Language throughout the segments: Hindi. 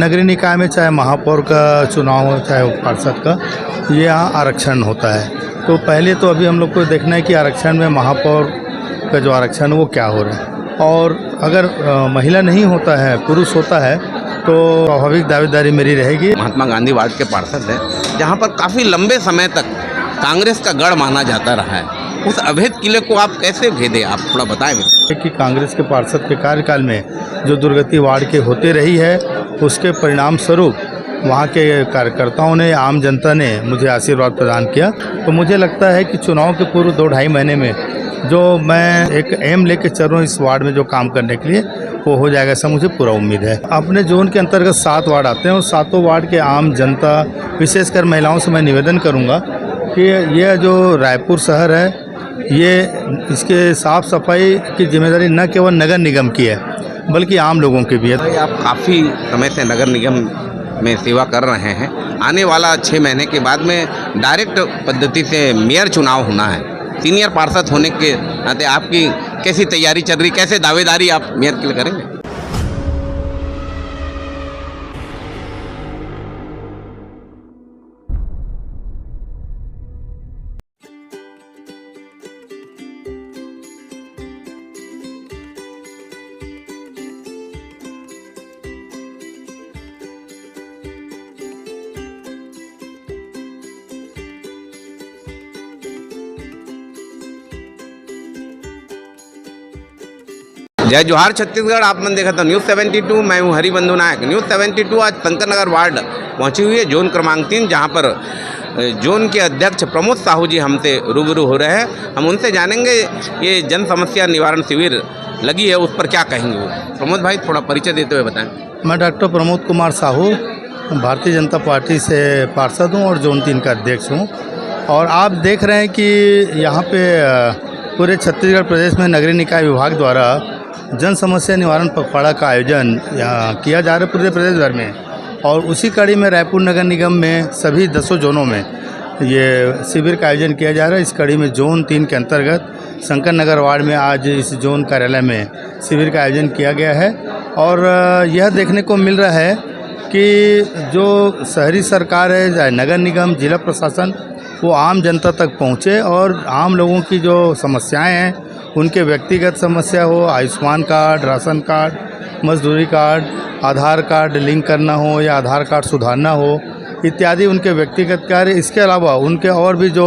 नगरीय निकाय में चाहे महापौर का चुनाव हो चाहे पार्षद का, ये यहाँ आरक्षण होता है। तो पहले तो अभी हम लोग को देखना है कि आरक्षण में महापौर का जो आरक्षण है वो क्या हो रहा है, और अगर महिला नहीं होता है पुरुष होता है तो स्वाभाविक दावेदारी मेरी रहेगी। महात्मा गांधी वार्ड के पार्षद हैं, जहाँ पर काफ़ी लंबे समय तक कांग्रेस का गढ़ माना जाता रहा है, उस अवैध किले को आप कैसे भेदे, आप थोड़ा बताएं। कि कांग्रेस के पार्षद के कार्यकाल में जो दुर्गति वार्ड के होते रही है, उसके परिणाम स्वरूप वहाँ के कार्यकर्ताओं ने, आम जनता ने मुझे आशीर्वाद प्रदान किया। तो मुझे लगता है कि चुनाव के पूर्व 2-2.5 महीने में जो मैं एक एम लेके चल रहा हूँ इस वार्ड में जो काम करने के लिए, वो हो जाएगा, ऐसा मुझे पूरा उम्मीद है। अपने जोन के अंतर्गत 7 वार्ड आते हैं और 7 वार्ड के आम जनता, विशेषकर महिलाओं से मैं निवेदन करूँगा कि यह जो रायपुर शहर है, ये इसके साफ़ सफाई की जिम्मेदारी न केवल नगर निगम की है बल्कि आम लोगों की भी है। भाई, आप काफ़ी समय से नगर निगम में सेवा कर रहे हैं, आने वाला 6 महीने के बाद में डायरेक्ट पद्धति से मेयर चुनाव होना है। सीनियर पार्षद होने के नाते आपकी कैसी तैयारी चल रही, कैसे दावेदारी आप मेयर के लिए करेंगे? जय जोहार छत्तीसगढ़, आपने देखा था न्यूज़ 72। मैं हूं हरिबंधु नायक। न्यूज़ 72 आज शंकर नगर वार्ड पहुंची हुई है, जोन क्रमांक 3, जहां पर जोन के अध्यक्ष प्रमोद साहू जी हमसे रूबरू हो रहे हैं। हम उनसे जानेंगे ये जन समस्या निवारण शिविर लगी है, उस पर क्या कहेंगे वो। प्रमोद भाई, थोड़ा परिचय देते हुए बताएं। मैं डॉक्टर प्रमोद कुमार साहू भारतीय जनता पार्टी से पार्षद हूँ और जोन 3 का अध्यक्ष हूँ। और आप देख रहे हैं कि यहाँ पे पूरे छत्तीसगढ़ प्रदेश में नगरीय निकाय विभाग द्वारा जन समस्या निवारण पखवाड़ा का आयोजन यहाँ किया जा रहा है पूरे प्रदेश भर में, और उसी कड़ी में रायपुर नगर निगम में सभी 10 जोनों में ये शिविर का आयोजन किया जा रहा है। इस कड़ी में जोन 3 के अंतर्गत शंकर नगर वार्ड में आज इस जोन कार्यालय में शिविर का आयोजन किया गया है। और यह देखने को मिल रहा है कि जो शहरी सरकार है, चाहे नगर निगम, जिला प्रशासन, वो आम जनता तक पहुँचे और आम लोगों की जो समस्याएँ हैं, उनके व्यक्तिगत समस्या हो, आयुष्मान कार्ड, राशन कार्ड, मजदूरी कार्ड, आधार कार्ड लिंक करना हो या आधार कार्ड सुधारना हो इत्यादि उनके व्यक्तिगत कार्य। इसके अलावा उनके और भी जो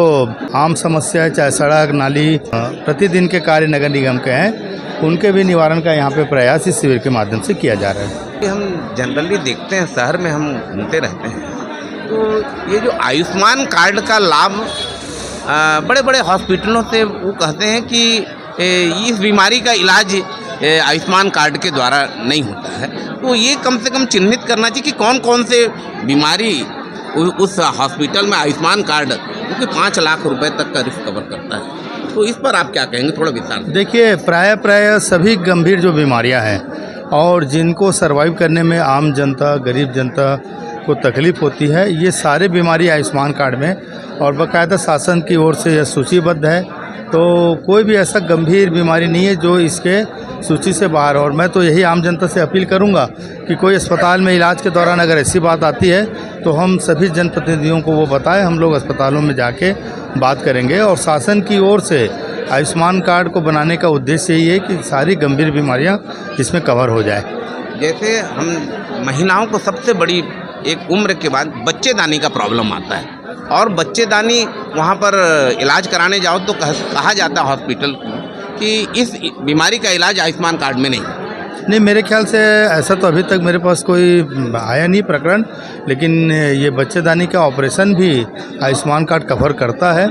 आम समस्या, चाहे सड़क, नाली, प्रतिदिन के कार्य नगर निगम के हैं, उनके भी निवारण का यहाँ पे प्रयास इस शिविर के माध्यम से किया जा रहा है। हम जनरली देखते हैं, शहर में हम घूमते रहते हैं, तो ये जो आयुष्मान कार्ड का लाभ बड़े बड़े हॉस्पिटलों से वो कहते हैं कि इस बीमारी का इलाज आयुष्मान कार्ड के द्वारा नहीं होता है। तो ये कम से कम चिन्हित करना चाहिए कि कौन कौन से बीमारी उस हॉस्पिटल में आयुष्मान कार्ड, क्योंकि 5 लाख रुपए तक का रिस्क कवर करता है। तो इस पर आप क्या कहेंगे, थोड़ा विस्तार से? देखिए, प्राय सभी गंभीर जो बीमारियां हैं और जिनको सर्वाइव करने में आम जनता, गरीब जनता को तकलीफ़ होती है, ये सारे बीमारी आयुष्मान कार्ड में और बाकायदा शासन की ओर से यह सूचीबद्ध है। तो कोई भी ऐसा गंभीर बीमारी नहीं है जो इसके सूची से बाहर। और मैं तो यही आम जनता से अपील करूंगा कि कोई अस्पताल में इलाज के दौरान अगर ऐसी बात आती है तो हम सभी जनप्रतिनिधियों को वो बताएं, हम लोग अस्पतालों में जाके बात करेंगे। और शासन की ओर से आयुष्मान कार्ड को बनाने का उद्देश्य यही है कि सारी गंभीर बीमारियां इसमें कवर हो जाए। जैसे हम महिलाओं को सबसे बड़ी एक उम्र के बाद बच्चेदानी का प्रॉब्लम आता है, और बच्चेदानी वहाँ पर इलाज कराने जाओ तो कहा जाता है हॉस्पिटल कि इस बीमारी का इलाज आयुष्मान कार्ड में नहीं। मेरे ख्याल से ऐसा तो अभी तक मेरे पास कोई आया नहीं प्रकरण, लेकिन ये बच्चेदानी का ऑपरेशन भी आयुष्मान कार्ड कवर करता है।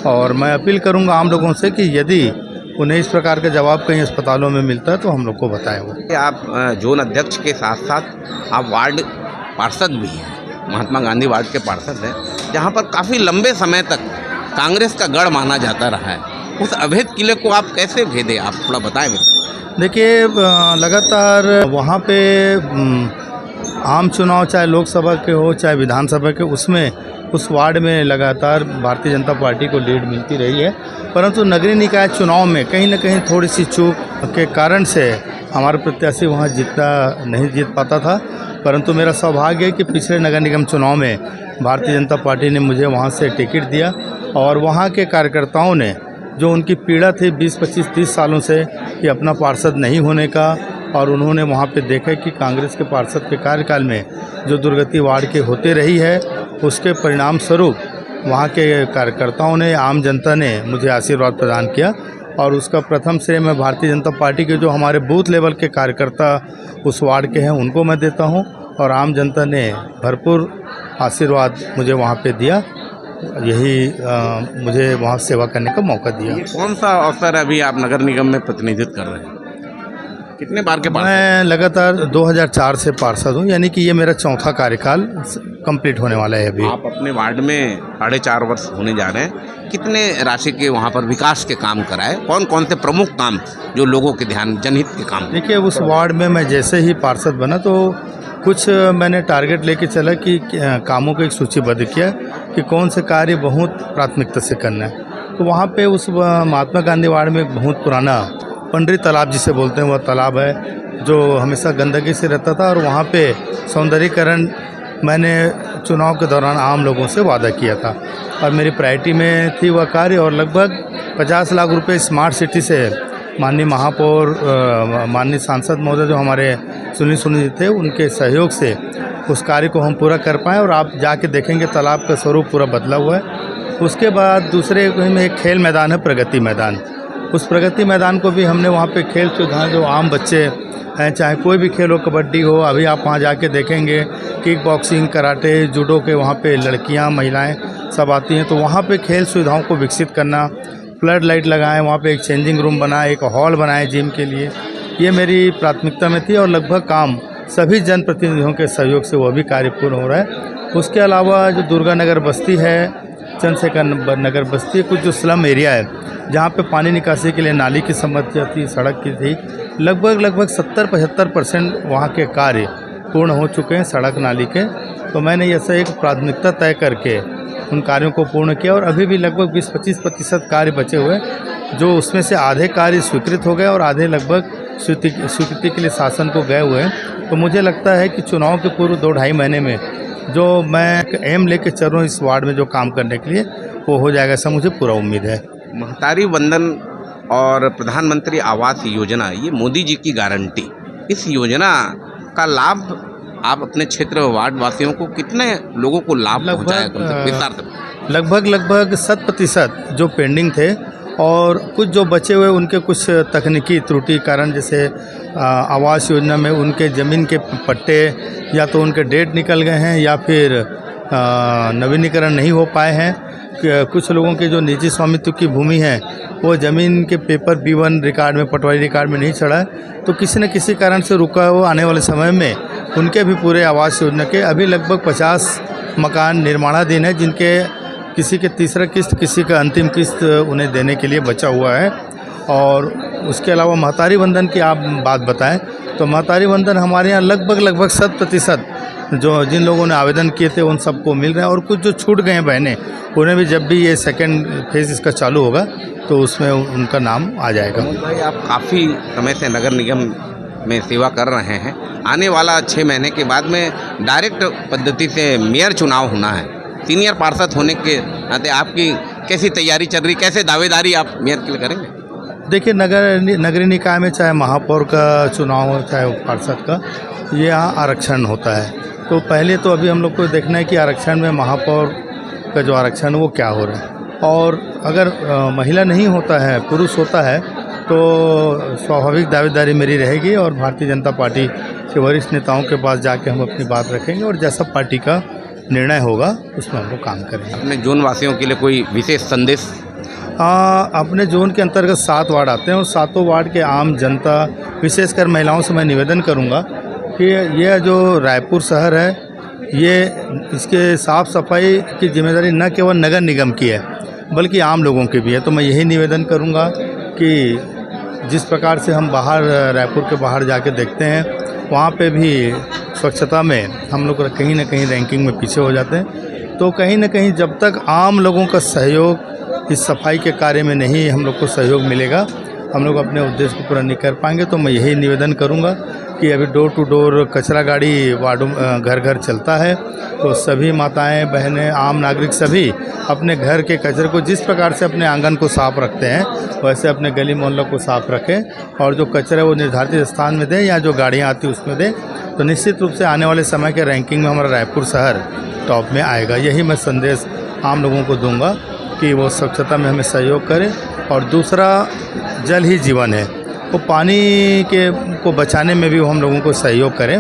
और मैं अपील करूंगा आम लोगों से कि यदि उन्हें इस प्रकार का जवाब कहीं अस्पतालों में मिलता है तो हम लोग को बताएं। वो आप जोन अध्यक्ष के साथ साथ आप वार्ड पार्षद भी हैं, महात्मा गांधी वार्ड के पार्षद हैं, जहाँ पर काफ़ी लंबे समय तक कांग्रेस का गढ़ माना जाता रहा है, उस अवैध किले को आप कैसे भेदे, आप थोड़ा बताएं। देखिए, लगातार वहाँ पे आम चुनाव चाहे लोकसभा के हो चाहे विधानसभा के, उसमें उस वार्ड में लगातार भारतीय जनता पार्टी को लीड मिलती रही है। परंतु नगरीय निकाय चुनाव में कहीं न कहीं थोड़ी सी चूक के कारण से हमारा प्रत्याशी वहाँ नहीं जीत पाता था, परंतु मेरा सौभाग्य है कि पिछले नगर निगम चुनाव में भारतीय जनता पार्टी ने मुझे वहाँ से टिकट दिया और वहाँ के कार्यकर्ताओं ने जो उनकी पीड़ा थी 20, 25, 30 सालों से कि अपना पार्षद नहीं होने का, और उन्होंने वहाँ पे देखा कि कांग्रेस के पार्षद के कार्यकाल में जो दुर्गति वार्ड के होते रही है, उसके परिणाम स्वरूप वहाँ के कार्यकर्ताओं ने, आम जनता ने मुझे आशीर्वाद प्रदान किया। और उसका प्रथम श्रेय मैं भारतीय जनता पार्टी के जो हमारे बूथ लेवल के कार्यकर्ता उस वार्ड के हैं उनको मैं देता हूं, और आम जनता ने भरपूर आशीर्वाद मुझे वहां पे दिया। यही मुझे वहां सेवा करने का मौका दिया। कौन सा अवसर अभी आप नगर निगम में प्रतिनिधित्व कर रहे हैं? कितने बार के बाद? मैं लगातार 2004 से पार्षद हूँ, यानी कि ये मेरा चौथा कार्यकाल कंप्लीट होने वाला है अभी। आप अपने वार्ड में 4.5 वर्ष होने जा रहे हैं, कितने राशि के वहाँ पर विकास के काम कराए? कौन कौन से प्रमुख काम जो लोगों के ध्यान, जनहित के काम? देखिए, उस वार्ड में मैं जैसे ही पार्षद बना तो कुछ मैंने टारगेट लेके चला कि कामों को एक सूचीबद्ध किया कि कौन से कार्य बहुत प्राथमिकता से करना है। तो वहाँ पे उस महात्मा गांधी वार्ड में एक बहुत पुराना पंडरी तालाब जिसे बोलते हैं, वह तालाब है जो हमेशा गंदगी से रहता था, और वहाँ पे सौंदर्यीकरण मैंने चुनाव के दौरान आम लोगों से वादा किया था और मेरी प्रायोरिटी में थी वह कार्य। और लगभग 50 लाख रुपए स्मार्ट सिटी से माननीय महापौर, माननीय सांसद महोदय जो हमारे सुनील थे, उनके सहयोग से उस कार्य को हम पूरा कर पाएँ। और आप जाके देखेंगे तालाब का स्वरूप पूरा बदला हुआ है। उसके बाद दूसरे में एक खेल मैदान है, प्रगति मैदान। उस प्रगति मैदान को भी हमने वहाँ पे खेल सुविधाएं, जो आम बच्चे हैं, चाहे कोई भी खेल हो, कबड्डी हो, अभी आप वहाँ जाके देखेंगे किक बॉक्सिंग, कराटे, जूडो के वहाँ पे लड़कियाँ, महिलाएं सब आती हैं। तो वहाँ पे खेल सुविधाओं को विकसित करना, फ्लड लाइट लगाएं, वहाँ पे एक चेंजिंग रूम बनाए, एक हॉल बनाए जिम के लिए, ये मेरी प्राथमिकता में थी। और लगभग काम सभी जनप्रतिनिधियों के सहयोग से वह भी कार्य पूर्ण हो रहा है। उसके अलावा जो दुर्गा नगर बस्ती है, चंद्रशेखर नगर बस्ती, कुछ जो स्लम एरिया है जहाँ पे पानी निकासी के लिए नाली की समस्या थी, सड़क की थी, लगभग 70-75% वहाँ के कार्य पूर्ण हो चुके हैं, सड़क नाली के। तो मैंने ऐसा एक प्राथमिकता तय करके उन कार्यों को पूर्ण किया और अभी भी लगभग 20-25% कार्य बचे हुए, जो उसमें से आधे कार्य स्वीकृत हो गए और आधे लगभग स्वीकृति के लिए शासन को गए हुए हैं। तो मुझे लगता है कि चुनाव के पूर्व 2-2.5 महीने में जो मैं एम लेके चल रहा हूँ इस वार्ड में जो काम करने के लिए, वो हो जाएगा, ऐसा मुझे पूरा उम्मीद है। महतारी वंदन और प्रधानमंत्री आवास योजना, ये मोदी जी की गारंटी, इस योजना का लाभ आप अपने क्षेत्र वार्ड वासियों को, कितने लोगों को लाभ पहुँचाया? लगभग 100% जो पेंडिंग थे, और कुछ जो बचे हुए उनके कुछ तकनीकी त्रुटि कारण, जैसे आवास योजना में उनके ज़मीन के पट्टे या तो उनके डेट निकल गए हैं या फिर नवीनीकरण नहीं हो पाए हैं। कुछ लोगों के जो निजी स्वामित्व की भूमि है वो ज़मीन के पेपर B1 रिकॉर्ड में, पटवारी रिकॉर्ड में नहीं चढ़ा है, तो किसी न किसी कारण से रुका है वो। आने वाले समय में उनके भी पूरे आवास योजना के अभी लगभग 50 मकान निर्माणाधीन है, जिनके किसी के तीसरा किस्त, किसी का अंतिम किस्त उन्हें देने के लिए बचा हुआ है। और उसके अलावा महतारी वंदन की आप बात बताएं तो महतारी वंदन हमारे यहाँ लगभग 100% जो जिन लोगों ने आवेदन किए थे उन सबको मिल रहे हैं, और कुछ जो छूट गए हैं बहनें, उन्हें भी जब भी ये सेकेंड फेज़ इसका चालू होगा तो उसमें उनका नाम आ जाएगा। भाई, आप काफ़ी समय से नगर निगम में सेवा कर रहे हैं, आने वाला 6 महीने के बाद में डायरेक्ट पद्धति से मेयर चुनाव होना है। सीनियर पार्षद होने के नाते आपकी कैसी तैयारी चल रही, कैसे दावेदारी आप मेयर के लिए करेंगे? देखिए, नगरीय निकाय में चाहे महापौर का चुनाव हो चाहे पार्षद का, ये यहाँ आरक्षण होता है। तो पहले तो अभी हम लोग को देखना है कि आरक्षण में महापौर का जो आरक्षण वो क्या हो रहा है, और अगर महिला नहीं होता है, पुरुष होता है, तो स्वाभाविक दावेदारी मेरी रहेगी और भारतीय जनता पार्टी के वरिष्ठ नेताओं के पास जाके हम अपनी बात रखेंगे और जैसा पार्टी का निर्णय होगा उसमें हम लोग काम करेंगे। अपने जोन वासियों के लिए कोई विशेष संदेश? अपने जोन के अंतर्गत 7 वार्ड आते हैं और 7 वार्ड के आम जनता, विशेषकर महिलाओं से मैं निवेदन करूंगा कि यह जो रायपुर शहर है, ये इसके साफ़ सफाई की जिम्मेदारी न केवल नगर निगम की है बल्कि आम लोगों की भी है। तो मैं यही निवेदन करूंगा कि जिस प्रकार से हम बाहर, रायपुर के बाहर जाके देखते हैं, वहाँ पे भी स्वच्छता में हम लोग कहीं ना कहीं रैंकिंग में पीछे हो जाते हैं। तो कहीं ना कहीं जब तक आम लोगों का सहयोग इस सफाई के कार्य में नहीं हम लोग को सहयोग मिलेगा, हम लोग अपने उद्देश्य को पूरा नहीं कर पाएंगे। तो मैं यही निवेदन करूंगा कि अभी डोर टू डोर कचरा गाड़ी वार्डों घर घर चलता है, तो सभी माताएं बहनें आम नागरिक सभी अपने घर के कचरे को जिस प्रकार से अपने आंगन को साफ़ रखते हैं वैसे अपने गली मोहल्लों को साफ़ रखें और जो कचरा वो निर्धारित स्थान में दें या जो गाड़ियाँ आती हैं उसमें दें। तो निश्चित रूप से आने वाले समय के रैंकिंग में हमारा रायपुर शहर टॉप में आएगा। यही मैं संदेश आम लोगों को दूंगा कि वो स्वच्छता में हमें सहयोग करें। और दूसरा, जल ही जीवन है, वो पानी को बचाने में भी वो हम लोगों को सहयोग करें।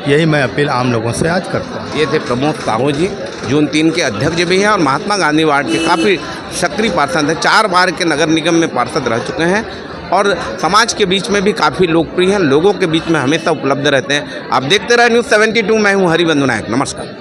यही मैं अपील आम लोगों से आज करता हूँ। ये थे प्रमोद साहू जी, जून 3 के अध्यक्ष भी हैं और महात्मा गांधी वार्ड के काफ़ी सक्रिय पार्षद हैं। 4 बार के नगर निगम में पार्षद रह चुके हैं और समाज के बीच में भी काफ़ी लोकप्रिय हैं, लोगों के बीच में हमेशा उपलब्ध रहते हैं। आप देखते रहे न्यूज़ 72, मैं हूँ हरिबंधु नायक। नमस्कार।